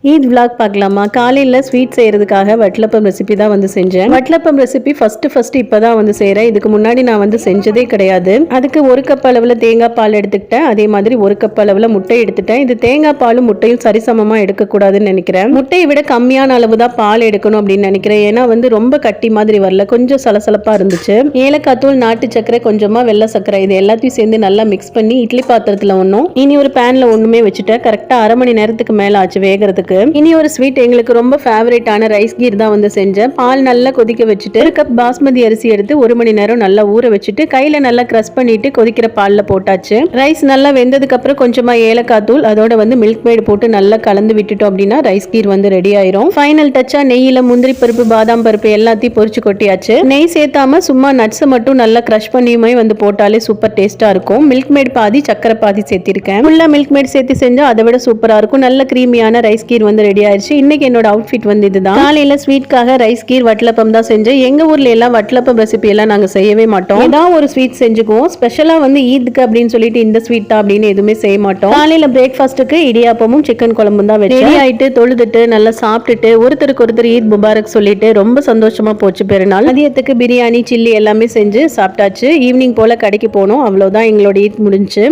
Eid vlog பார்க்கலாமா? காலையில் sweet செய்கிறதுக்காக வட்டலப்பம் ரெசிபி தான் வந்து செஞ்சேன். வட்டலப்பம் ரெசிபி ஃபர்ஸ்ட் இப்போ தான் வந்து செய்கிறேன். இதுக்கு முன்னாடி நான் வந்து செஞ்சதே கிடையாது. அதுக்கு 1 கப் அளவில் தேங்காய் பால் எடுத்துக்கிட்டேன். அதே மாதிரி 1 கப் அளவில் முட்டை எடுத்துட்டேன். இது தேங்காய் பாலும் முட்டையும் சரிசமமாக எடுக்கக்கூடாதுன்னு நினைக்கிறேன். முட்டையை விட கம்மியான அளவு தான் பால் எடுக்கணும் அப்படின்னு நினைக்கிறேன். ஏன்னா வந்து ரொம்ப கட்டி மாதிரி வரல, கொஞ்சம் சலசலப்பாக இருந்துச்சு. ஏலக்காய் தூள், நாட்டு சர்க்கரை, கொஞ்சமாக வெள்ளை சர்க்கரை, இது எல்லாத்தையும் சேர்ந்து நல்லா மிக்ஸ் பண்ணி இட்லி பாத்திரத்தில் ஒன்றும் இனி ஒரு பேனில் ஒன்றுமே வச்சுட்டேன். கரெக்டாக 1/2 மணி நேரத்துக்கு மேலே ஆச்சு வேகிறதுக்கு. இனி ஒரு ஸ்வீட் எங்களுக்கு ரொம்ப ஃபேவரட்டான ரைஸ் கீர் தான் வந்து செஞ்சேன். பால் நல்லா கொதிக்க வச்சுட்டு 1 கப் பாஸ்மதி அரிசி எடுத்து 1 மணி நேரம் நல்லா ஊற வச்சுட்டு கையில நல்லா கிரஷ் பண்ணிட்டு கொதிக்கிற பால்ல போட்டாச்சு. ரைஸ் நல்லா வெந்ததுக்கு அப்புறம் கொஞ்சமா ஏலக்காய் தூள், அதோட வந்து மில்க் மேட் போட்டு நல்லா கலந்து விட்டுட்டோம் அப்படின்னா ரைஸ் கீர் வந்து ரெடி ஆயிரும். ஃபைனல் டச்சா நெய்யில முந்திரி பருப்பு, பாதாம் பருப்பு எல்லாத்தையும் பொரிச்சு கொட்டியாச்சு. நெய் சேர்த்தாம சும்மா நட்ஸ் மட்டும் நல்லா கிரஷ் பண்ணியுமே வந்து போட்டாலே சூப்பர் டேஸ்டா இருக்கும். மில்க் மேட் பாதி, சக்கரை பாதி சேர்த்திருக்கேன். ஃபுல்லா மில்க் மேட் சேர்த்து செஞ்சா அதை விட சூப்பரா இருக்கும். நல்ல கிரீமியான ரைஸ் கீர் வந்து ரெடி ஆயிடுச்சு. இன்னைக்கு என்னோட அவுட்ஃபிட் வந்து இதுதான். காலையில ஸ்வீட்காக ரைஸ் கீர் வட்டலப்பம் தான் செஞ்சேன். எங்க ஊர்ல எல்லாம் வட்டலப்பம் ரெசிபி எல்லாம் நாங்க செய்யவே மாட்டோம். ஏதாவது ஒரு ஸ்வீட் செஞ்சுக்குவோம். ஸ்பெஷலா வந்து ஈத்க்கு அப்படின்னு சொல்லிட்டு இந்த ஸ்வீட் தான் அப்படின்னு எதுவுமே செய்ய மாட்டோம். காலையில பிரேக்ஃபாஸ்ட்டுக்கு இடியாப்பமும் சிக்கன் குழம்பும் தான் ரெடி ஆயிட்டு தொழுதுட்டு நல்லா சாப்பிட்டுட்டு ஒருத்தருக்கு ஒருத்தர் ஈத் முபாரக் சொல்லிட்டு ரொம்ப சந்தோஷமா போச்சு பெருநாள். மதியத்துக்கு பிரியாணி, சில்லி எல்லாமே செஞ்சு சாப்பிட்டாச்சு. ஈவினிங் போல கடைக்கு போனோம். அவ்வளவுதான், எங்களோட ஈத் முடிஞ்சு.